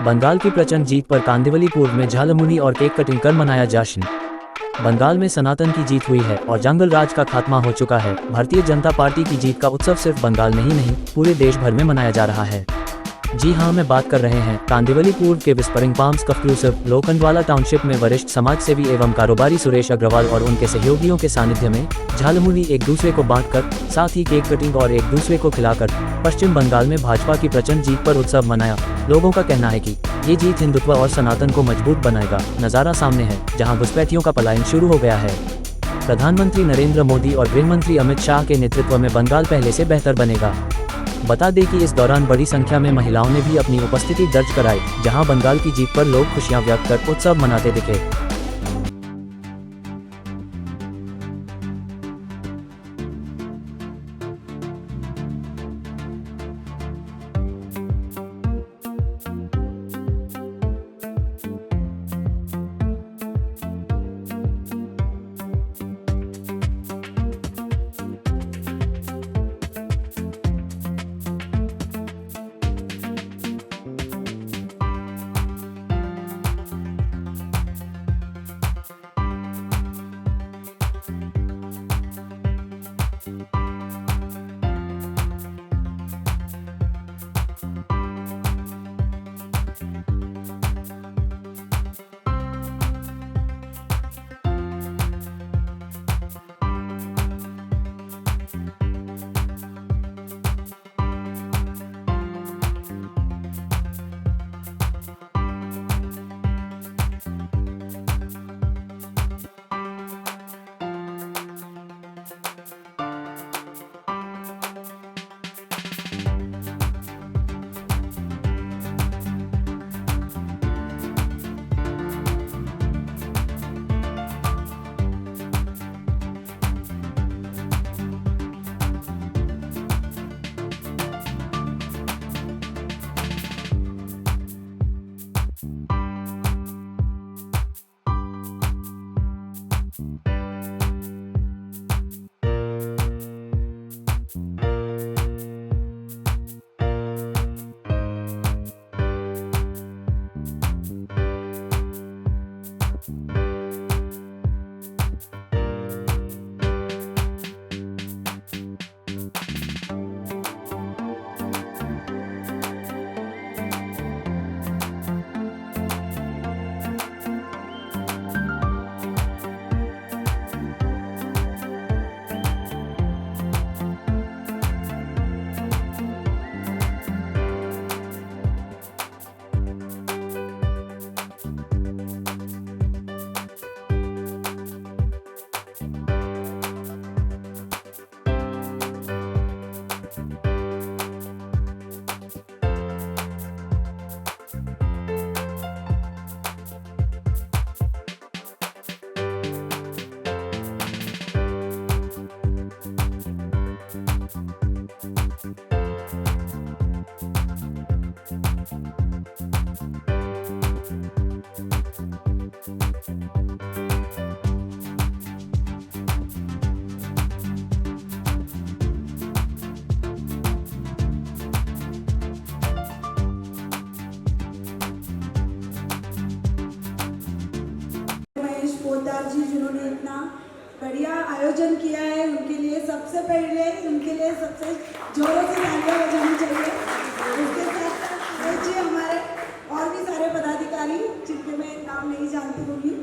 बंगाल की प्रचंड जीत पर कांदिवली पूर्व में झालमुड़ी और केक कटिंग कर मनाया जश्न। बंगाल में सनातन की जीत हुई है और जंगल राज का खात्मा हो चुका है। भारतीय जनता पार्टी की जीत का उत्सव सिर्फ बंगाल में ही नहीं, पूरे देश भर में मनाया जा रहा है। जी हां, मैं बात कर रहे हैं कांदिवली पूर्व के whispering palms conclusive Lokhandwala township में वरिष्ठ समाज सेवी एवं कारोबारी सुरेश अग्रवाल और उनके सहयोगियों के सानिध्य में झालमुड़ी एक दूसरे को बांटकर, साथ ही केक कटिंग और एक दूसरे को खिलाकर पश्चिम बंगाल में भाजपा की प्रचंड जीत पर उत्सव मनाया। लोगों का कहना है कि ये जीत हिंदुत्व और सनातन को मजबूत बनाएगा। नजारा सामने है जहां घुसपैठियों का पलायन शुरू हो गया है। प्रधानमंत्री नरेंद्र मोदी और गृह मंत्री अमित शाह के नेतृत्व में बंगाल पहले से बेहतर बनेगा। बता दें कि इस दौरान बड़ी संख्या में महिलाओं ने भी अपनी उपस्थिति दर्ज कराई, जहां बंगाल की जीत पर लोग खुशियां व्यक्त कर उत्सव मनाते दिखे। जी जिन्होंने इतना बढ़िया आयोजन किया है, उनके लिए सबसे पहले सबसे जोरों से तालियां बजानी चाहिए। उसके साथ जी हमारे और भी सारे पदाधिकारी जिनके मैं नाम नहीं जानती होंगी,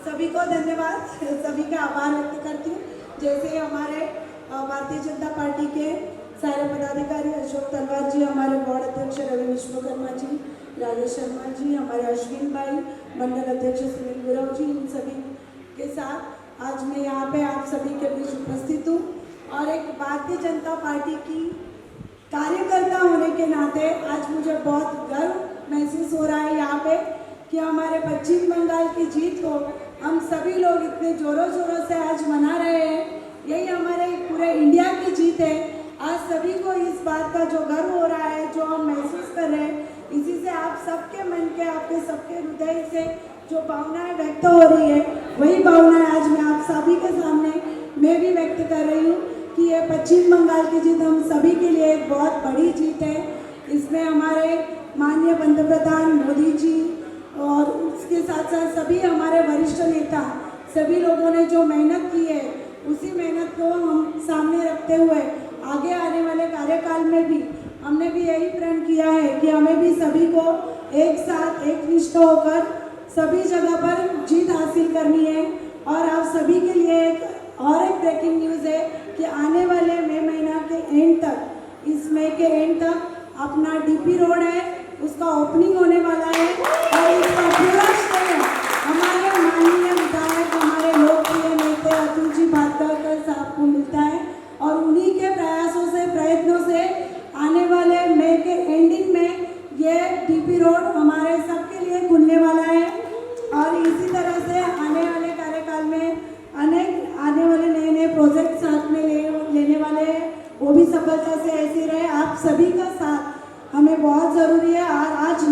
सभी को धन्यवाद, सभी का आभार व्यक्त करती हूँ। जैसे हमारे भारतीय जनता पार्टी के सारे पदाधिकारी अशोक तलवार जी, हमारे वार्ड अध्यक्ष रवि विश्वकर्मा जी, राजेश शर्मा जी, हमारे अश्विन भाई, मंडल अध्यक्ष सुनील गुरव जी, इन सभी के साथ आज मैं यहाँ पे आप सभी के बीच उपस्थित हूँ और एक भारतीय जनता पार्टी की कार्यकर्ता होने के नाते आज मुझे बहुत गर्व महसूस हो रहा है यहाँ पे कि हमारे पश्चिम बंगाल की जीत को हम सभी लोग इतने जोरों शोरों से आज मना रहे हैं। यही हमारे पूरे इंडिया की जीत है। आज सभी को इस बात का जो गर्व हो रहा है, जो हम महसूस कर रहे हैं, इसी से आप सबके मन के, आपके सबके हृदय से जो भावनाएं व्यक्त हो रही है, वही भावनाएं आज मैं आप सभी के सामने मैं भी व्यक्त कर रही हूँ कि ये पश्चिम बंगाल की जीत हम सभी के लिए एक बहुत बड़ी जीत है। इसमें हमारे माननीय पंतप्रधान मोदी सभी लोगों ने जो मेहनत की है उसी मेहनत को हम सामने रखते हुए आगे आने वाले कार्यकाल में भी हमने भी यही प्रण किया है कि हमें भी सभी को एक साथ एक निष्ठ होकर सभी जगह पर जीत हासिल करनी है। और आप सभी के लिए एक ब्रेकिंग न्यूज़ है कि आने वाले मई महीना के एंड तक, इस मई के एंड तक अपना डीपी रोड है उसका ओपनिंग होने वाला है। और इसका पूरा श्रेय हमारे माननीय विधायक, हमारे लोकप्रिय नेता अतुल जी भातखळकर साहब को मिलता है। और उन्हीं के प्रयासों से, प्रयत्नों से आने वाले मई के एंडिंग में ये डीपी रोड हमारे सबके लिए खुलने वाला है। और इसी तरह से आने वाले कार्यकाल में अनेक आने वाले नए नए प्रोजेक्ट साथ में लेने वाले हैं, वो भी सफलता से ऐसे रहे। आप सभी का साथ हमें बहुत ज़रूरी है। और आज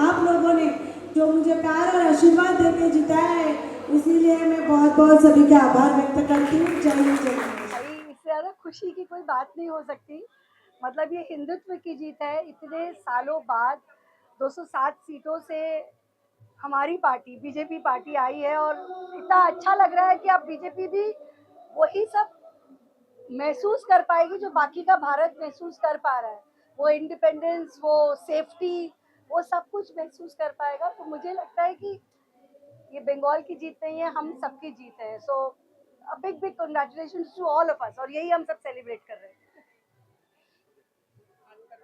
आप लोगों ने जो मुझे प्यार और आशीर्वाद देके जिताया है, इसीलिए मैं बहुत बहुत सभी का आभार व्यक्त करती हूँ। जय हिंद, जय भारत। भाई, इससे ज़्यादा खुशी की कोई बात नहीं हो सकती। मतलब ये हिंदुत्व की जीत है। इतने सालों बाद 207 सीटों से हमारी पार्टी बीजेपी पार्टी आई है और इतना अच्छा लग रहा है कि अब बीजेपी भी वही सब महसूस कर पाएगी जो बाकी का भारत महसूस कर पा रहा है। वो इंडिपेंडेंस, वो सेफ्टी, वो सब कुछ महसूस कर पाएगा। तो मुझे लगता है कि ये बंगाल की जीत नहीं है, हम सबकी जीत है। So a big big congratulations to all of us. और यही हम सब सेलिब्रेट कर रहे हैं।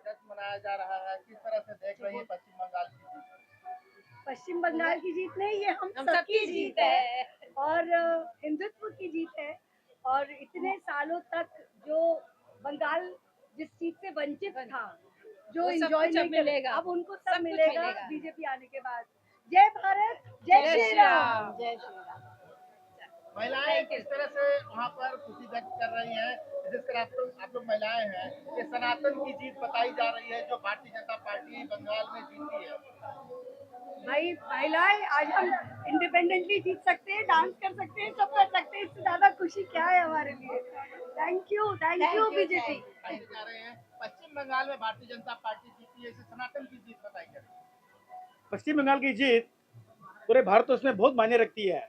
जश्न मनाया जा रहा है, किस तरह से देख रही है पश्चिम बंगाल की जीत? पश्चिम बंगाल की जीत नहीं, ये हम सबकी जीत है और हिंदुत्व की जीत है। और इतने सालों तक जो बंगाल जिस चीज से वंचित था, जो एंजॉय नहीं मिलेगा, अब उनको सब मिलेगा बीजेपी आने के बाद। जय भारत, जय श्री राम। जय श्री राम। महिलाएं किस तरह से वहाँ पर खुशी व्यक्त कर रही हैं, जिसकर आप लोग महिलाएं हैं कि सनातन की जीत बताई जा रही है जो भारतीय जनता पार्टी बंगाल में जीती है। भाई, महिलाएं आज हम इंडिपेंडेंटली जीत सकते हैं, डांस कर सकते हैं, सब कर सकते हैं। इससे ज्यादा खुशी क्या है हमारे लिए। Thank you BJP. जा रहे हैं पश्चिम बंगाल में भारतीय जनता पार्टी जीती है, इसे सनातन की जीत बताई जा रही है। पश्चिम बंगाल की जीत पूरे भारतवर्ष में बहुत मायने रखती है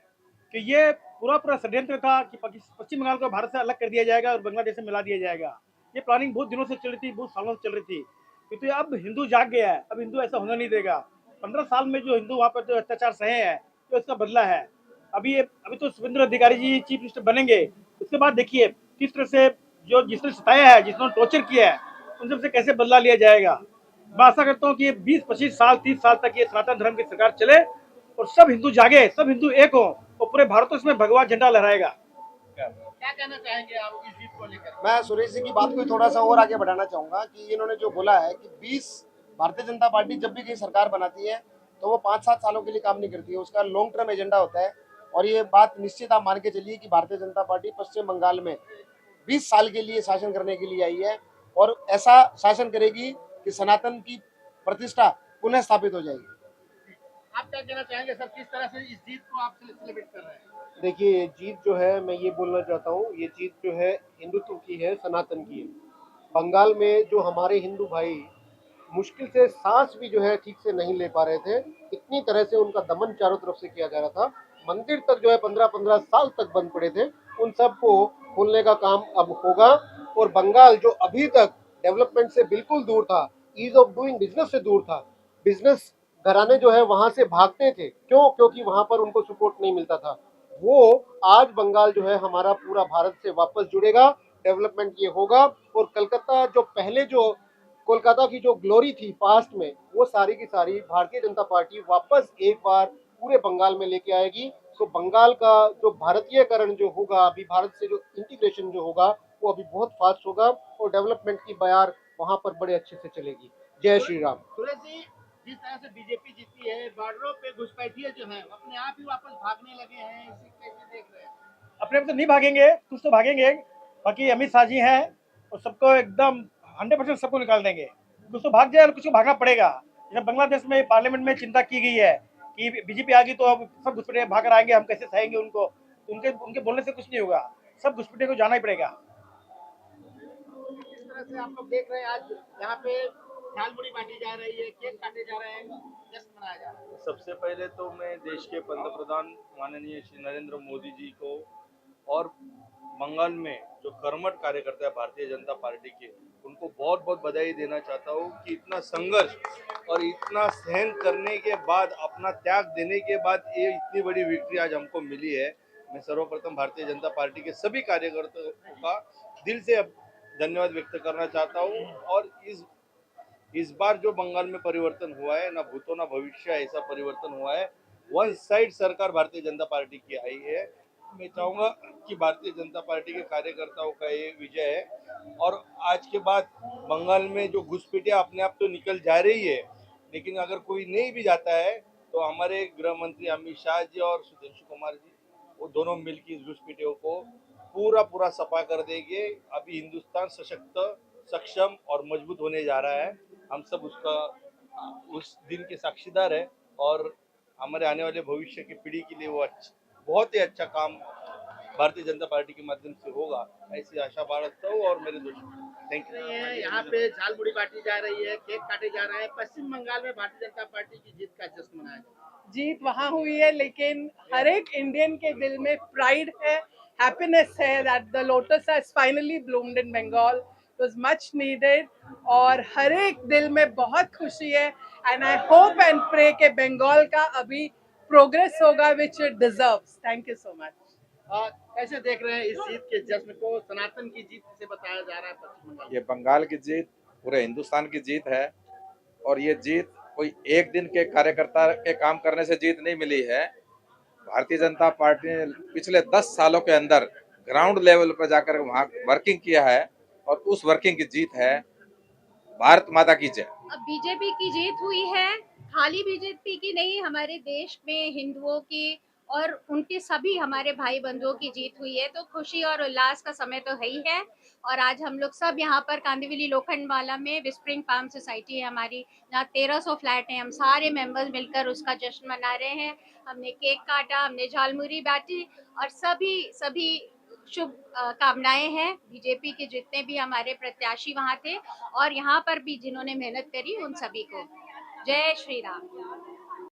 कि ये पूरा षड्यंत्र था कि पश्चिम बंगाल को भारत से अलग कर दिया जाएगा और बांग्लादेश से मिला दिया जाएगा। ये प्लानिंग बहुत दिनों से चल रही थी, बहुत सालों से चल रही थी, क्योंकि अब हिंदू जाग गया है। अब हिंदू ऐसा होना नहीं देगा। 15 साल में जो हिंदू वहाँ पर जो अत्याचार सहे हैं, तो इसका बदला है। अभी तो शुभेंद्र अधिकारी जी चीफ मिनिस्टर बनेंगे, उसके बाद देखिए किस तरह से जो जिसने सताया है, जिसने टॉर्चर किया है, उन सबसे कैसे बदला लिया जाएगा। मैं आशा करता हूँ कि 20-25 साल 30 साल तक ये सनातन धर्म की सरकार चले और सब हिंदू जागे, सब हिंदू एक हो और पूरे भारतवर्ष में भगवा झंडा लहराएगा। क्या कहना चाहेंगे आप इस जीत को लेकर? मैं सुरेश जी की बात को थोड़ा सा और आगे बढ़ाना चाहूंगा कि इन्होंने जो बोला है कि 20 भारतीय जनता पार्टी जब भी कहीं सरकार बनाती है तो वो 5-7 सालों के लिए काम नहीं करती है, उसका लॉन्ग टर्म एजेंडा होता है। और ये बात निश्चित आप मान के चलिए कि भारतीय जनता पार्टी पश्चिम बंगाल में 20 साल के लिए शासन करने के लिए आई है और ऐसा शासन करेगी कि सनातन की प्रतिष्ठा पुनः स्थापित हो जाएगी। आप क्या कहना चाहेंगे सर, किस तरह से इस जीत को आप सेलिब्रेट कर रहे हैं? देखिए, ये जीत जो है, मैं ये बोलना चाहता हूँ, ये जीत जो है हिंदुत्व की है, सनातन की है। बंगाल में जो हमारे हिंदू भाई मुश्किल से सांस भी जो है ठीक से नहीं ले पा रहे थे, इतनी तरह से उनका दमन चारों तरफ से किया जा रहा था। मंदिर तक जो है 15-15 साल तक बंद पड़े थे, उन सबको खोलने का काम अब होगा। और बंगाल जो अभी तक डेवलपमेंट से बिल्कुल दूर था, ईज ऑफ डूइंग बिजनेस से दूर था, बिजनेस घराने जो है वहां से भागते थे, क्योंकि वहां पर उनको सपोर्ट नहीं मिलता था। वो आज बंगाल जो है हमारा पूरा भारत से वापस जुड़ेगा, डेवलपमेंट ये होगा। और कलकत्ता जो पहले जो कोलकाता की जो ग्लोरी थी पास्ट में, वो सारी की सारी भारतीय जनता पार्टी वापस एक बार पूरे बंगाल में लेके आएगी। तो बंगाल का जो भारतीयकरण जो होगा, अभी भारत से जो इंटीग्रेशन जो होगा, वो अभी बहुत फास्ट होगा और डेवलपमेंट की बयार वहां पर बड़े अच्छे से चलेगी। जय श्री राम। सुरेश जी, जिस तरह से बीजेपी जीती है, बॉर्डरों पे घुसपैठिए जो है अपने आप ही वापस भागने लगे हैं, इसे कैसे देख रहे हैं? अपने आप तो नहीं भागेंगे, कुछ तो भागेंगे। बाकी अमित शाह जी हैं और सबको एकदम 100% सबको निकाल देंगे। कुछ तो भाग जाए और कुछ को भागना पड़ेगा। जब बांग्लादेश में पार्लियामेंट में चिंता की गई है कि बीजेपी आ गई तो अब सब घुसपैठे भाग कर आएंगे, हम कैसे सहेंगे उनको, तो उनके बोलने से कुछ नहीं होगा। सब घुसपैठे को जाना ही पड़ेगा। जिस तरह से आप लोग देख रहे हैं, आज यहाँ पे झालमुड़ी बांटी जा रही है, केक काटे जा रहे हैं, जश्न मनाया जा रहा है। सबसे पहले तो मैं देश के पंतप्रधान माननीय श्री नरेंद्र मोदी जी को और बंगाल में जो कर्मठ कार्यकर्ता है भारतीय जनता पार्टी के, उनको बहुत बहुत बधाई देना चाहता हूँ कि इतना संघर्ष और इतना सहन करने के बाद, अपना त्याग देने के बाद ये इतनी बड़ी विक्ट्री आज हमको मिली है। मैं सर्वप्रथम भारतीय जनता पार्टी के सभी कार्यकर्ताओं का दिल से धन्यवाद व्यक्त करना चाहता हूँ। और इस बार जो बंगाल में परिवर्तन हुआ है, ना भूतो ना भविष्य ऐसा परिवर्तन हुआ है। वन साइड सरकार भारतीय जनता पार्टी की आई है। मैं चाहूंगा कि भारतीय जनता पार्टी के कार्यकर्ताओं का ये विजय है और आज के बाद बंगाल में जो घुसपैठियां अपने आप तो निकल जा रही है, लेकिन अगर कोई नहीं भी जाता है तो हमारे गृह मंत्री अमित शाह जी और सुदेशु कुमार जी, वो दोनों मिलकर इस घुसपैठियों को पूरा सफा कर देंगे। अभी हिंदुस्तान सशक्त, सक्षम और मजबूत होने जा रहा है। हम सब उस दिन के साक्षीदार है और हमारे आने वाले भविष्य की पीढ़ी के लिए वो बहुत ही अच्छा काम भारतीय जनता पार्टी के माध्यम से होगा, ऐसी आशा रखता हूँ। और मेरे दोस्त थैंक यू। यहाँ पे झालमुड़ी बांटी जा रही है, केक काटे जा रहे हैं। पश्चिम बंगाल में भारतीय जनता पार्टी की जीत का जश्न मनाया जा रहा है। जीत वहाँ हुई है, लेकिन हर एक इंडियन के दिल में प्राइड है, हैप्पीनेस है that the lotus has finally bloomed in Bengal. It was much needed और हर एक दिल में बहुत खुशी है and I hope and pray कि बंगाल का अभी प्रोग्रेस होगा which it deserves. Thank you so much. कैसे देख रहे हैं इस जीत के जश्न को? सनातन की जीत से बताया जा रहा है पश्चिम बंगाल। ये बंगाल की जीत पूरे हिंदुस्तान की जीत है और ये जीत कोई एक दिन के कार्यकर्ता के काम करने से जीत नहीं मिली है। भारतीय जनता पार्टी ने पिछले 10 सालों के अंदर ग्राउंड लेवल पर जाकर वहाँ वर्किंग किया है और उस वर्किंग की जीत है। भारत माता की जय। अब बीजेपी की जीत हुई है, खाली बीजेपी की नहीं, हमारे देश में हिंदुओं की और उनके सभी हमारे भाई बंधुओं की जीत हुई है। तो खुशी और उल्लास का समय तो है ही है। और आज हम लोग सब यहाँ पर कांदिवली लोखंडवाला में विस्परिंग पाम सोसाइटी है हमारी, जहाँ 1300 फ्लैट हैं। हम सारे मेंबर्स मिलकर उसका जश्न मना रहे हैं। हमने केक काटा, हमने झालमुरी बांटी और सभी शुभ कामनाएं हैं बीजेपी के जितने भी हमारे प्रत्याशी वहाँ थे और यहाँ पर भी जिन्होंने मेहनत करी उन सभी को। जय श्री राम।